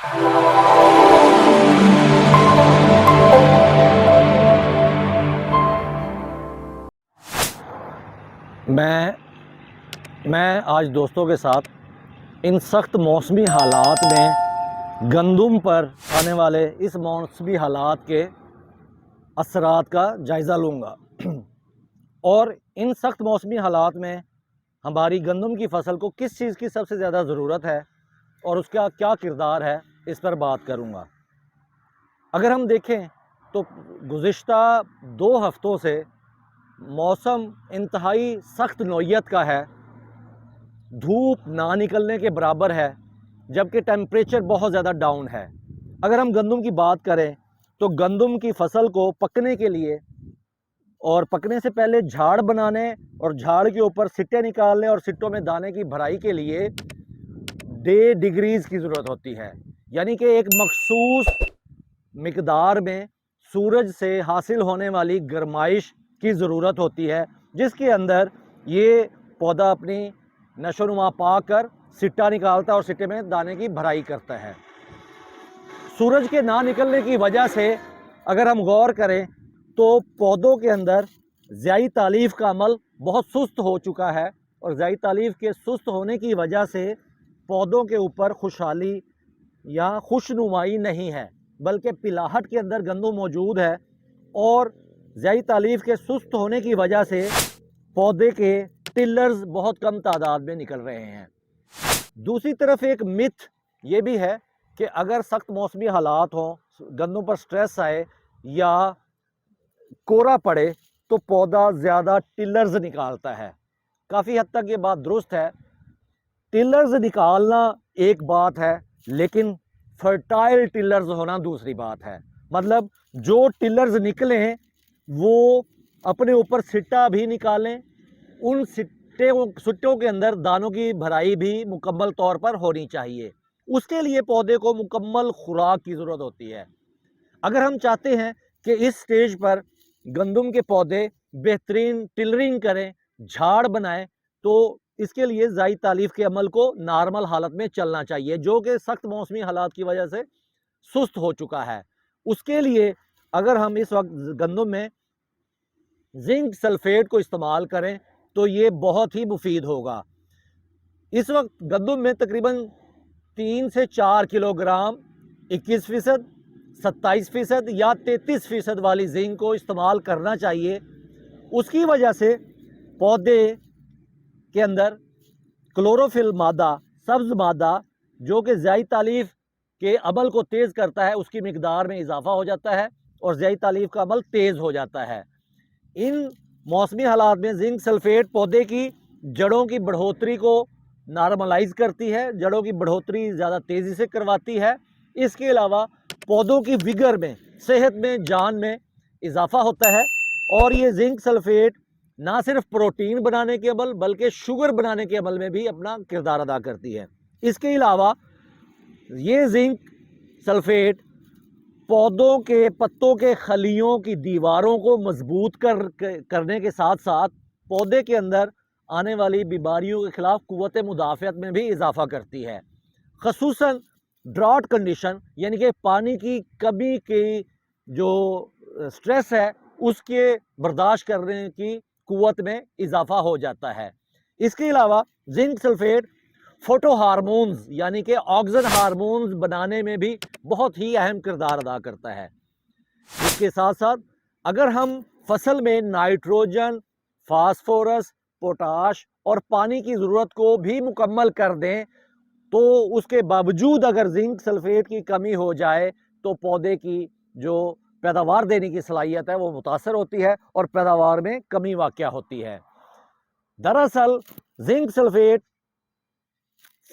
मैं आज दोस्तों के साथ इन सख्त मौसमी हालात में गंदम पर आने वाले इस मौसमी हालात के असरात का जायज़ा लूँगा और इन सख्त मौसमी हालात में हमारी गंदम की फ़सल को किस चीज़ की सबसे ज़्यादा ज़रूरत है और उसका क्या किरदार है, इस पर बात करूँगा। अगर हम देखें तो गुज़िश्ता 2 हफ़्तों से मौसम इंतहाई सख्त नौइयत का है। धूप ना निकलने के बराबर है, जबकि टेम्परेचर बहुत ज़्यादा डाउन है। अगर हम गंदम की बात करें तो गंदम की फसल को पकने के लिए और पकने से पहले झाड़ बनाने और झाड़ के ऊपर सिट्टे निकालने और सिट्टों में दाने की भराई के लिए 1.5 डिग्रीज़ की ज़रूरत होती है। यानी कि एक मखसूस मिकदार में सूरज से हासिल होने वाली गर्माइश की ज़रूरत होती है, जिसके अंदर ये पौधा अपनी नशोनुमा पाकर सिट्टा निकालता है और सिट्टे में दाने की भराई करता है। सूरज के ना निकलने की वजह से अगर हम गौर करें तो पौधों के अंदर ज़ियाई तालीफ का अमल बहुत सुस्त हो चुका है और ज़ियाई तालीफ के सुस्त होने की वजह से पौधों के ऊपर खुशहाली या खुशनुमाई नहीं है, बल्कि पिलाहट के अंदर गंदम मौजूद है और ज़ियाई तालीफ के सुस्त होने की वजह से पौधे के टिलर्स बहुत कम तादाद में निकल रहे हैं। दूसरी तरफ एक मिथ ये भी है कि अगर सख्त मौसमी हालात हों, गंदों पर स्ट्रेस आए या कोहरा पड़े तो पौधा ज़्यादा टिलर्स निकालता है। काफ़ी हद तक ये बात दुरुस्त है। टिलर्स निकालना एक बात है, लेकिन फर्टाइल टिलर्स होना दूसरी बात है। मतलब जो टिलर्स निकलें वो अपने ऊपर सिट्टा भी निकालें, उन सिट्टों के अंदर दानों की भराई भी मुकम्मल तौर पर होनी चाहिए। उसके लिए पौधे को मुकम्मल खुराक की ज़रूरत होती है। अगर हम चाहते हैं कि इस स्टेज पर गंदम के पौधे बेहतरीन टिलरिंग करें, झाड़ बनाएं, तो इसके लिए ज़ाई तालीफ के अमल को नॉर्मल हालत में चलना चाहिए, जो कि सख्त मौसमी हालात की वजह से सुस्त हो चुका है। उसके लिए अगर हम इस वक्त गंदम में जिंक सल्फेट को इस्तेमाल करें तो ये बहुत ही मुफीद होगा। इस वक्त गंदम में तकरीबन 3 से 4 किलोग्राम 21%, 27% या 33% वाली जिंक को इस्तेमाल करना चाहिए। उसकी वजह से पौधे के अंदर क्लोरोफिल मादा, सब्ज मादा, जो कि ज़ियाई तालीफ के अमल को तेज़ करता है, उसकी मिकदार में इजाफा हो जाता है और ज़ियाई तालीफ का अमल तेज़ हो जाता है। इन मौसमी हालात में जिंक सल्फेट पौधे की जड़ों की बढ़ोतरी को नॉर्मलाइज करती है, जड़ों की बढ़ोतरी ज़्यादा तेज़ी से करवाती है। इसके अलावा पौधों की विगर में, सेहत में, जान में इजाफा होता है और ये जिंक सल्फेट ना सिर्फ प्रोटीन बनाने के अमल बल्कि शुगर बनाने के अमल में भी अपना किरदार अदा करती है। इसके अलावा ये जिंक सल्फेट पौधों के पत्तों के खलियों की दीवारों को मजबूत करने के साथ साथ पौधे के अंदर आने वाली बीमारियों के खिलाफ कुव्वत मुदाफ़ियत में भी इजाफा करती है। ख़ुसूसन ड्रॉट कंडीशन यानी कि पानी की कमी की जो स्ट्रेस है उसके बर्दाश्त करने की कुव्वत में इजाफा हो जाता है। इसके अलावा जिंक सल्फेट फोटो हार्मोन्स यानी कि ऑक्सीजन हार्मोन्स बनाने में भी बहुत ही अहम किरदार अदा करता है। इसके साथ साथ अगर हम फसल में नाइट्रोजन, फास्फोरस, पोटाश और पानी की ज़रूरत को भी मुकम्मल कर दें तो उसके बावजूद अगर जिंक सल्फेट की कमी हो जाए तो पौधे की जो पैदावार देने की सलाहियत है वो मुतासर होती है और पैदावार में कमी वाक़या होती है। दरअसल जिंक सल्फेट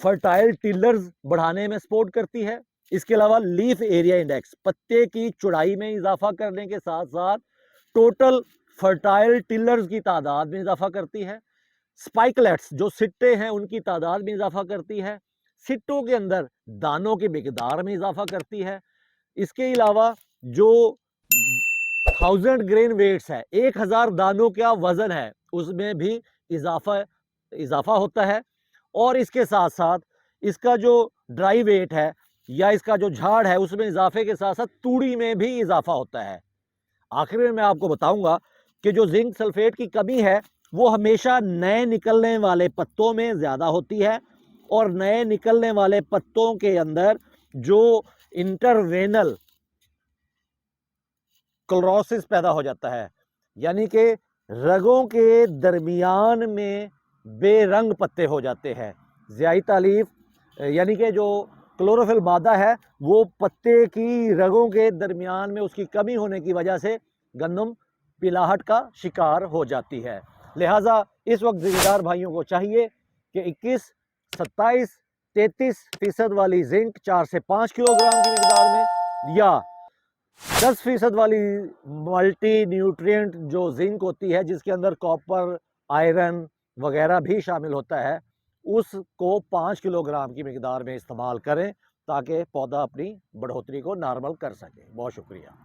फर्टाइल टिलर्स बढ़ाने में सपोर्ट करती है। इसके अलावा लीफ एरिया इंडेक्स, पत्ते की चौड़ाई में इजाफा करने के साथ साथ टोटल फर्टाइल टिलर्स की तादाद में इजाफा करती है। स्पाइकलेट्स जो सिट्टे हैं उनकी तादाद में इजाफा करती है। सिट्टों के अंदर दानों की मिकदार में इजाफा करती है। इसके अलावा जो 1000 ग्रेन वेट्स है, 1000 दानों का वजन है, उसमें भी इजाफा होता है। और इसके साथ साथ इसका जो ड्राई वेट है या इसका जो झाड़ है उसमें इजाफे के साथ साथ तूड़ी में भी इजाफा होता है। आखिर में मैं आपको बताऊंगा कि जो जिंक सल्फेट की कमी है वो हमेशा नए निकलने वाले पत्तों में ज़्यादा होती है, और नए निकलने वाले पत्तों के अंदर जो इंटरवेनल क्लोरोसिस पैदा हो जाता है, यानी कि रगों के दरमियान में बेरंग पत्ते हो जाते हैं। ज़ियाई तालीफ यानी कि जो क्लोरोफिल मादा है वो पत्ते की रगों के दरमियान में उसकी कमी होने की वजह से गंदम पिलाहट का शिकार हो जाती है। लिहाजा इस वक्त ज़िम्मेदार भाइयों को चाहिए कि 21, 27, 33% वाली जिंक 4 से 5 किलोग्राम की मिकदार में, या 10% वाली मल्टी न्यूट्रिएंट जो जिंक होती है जिसके अंदर कॉपर, आयरन वगैरह भी शामिल होता है, उसको 5 किलोग्राम की मिकदार में इस्तेमाल करें ताकि पौधा अपनी बढ़ोतरी को नॉर्मल कर सके। बहुत शुक्रिया।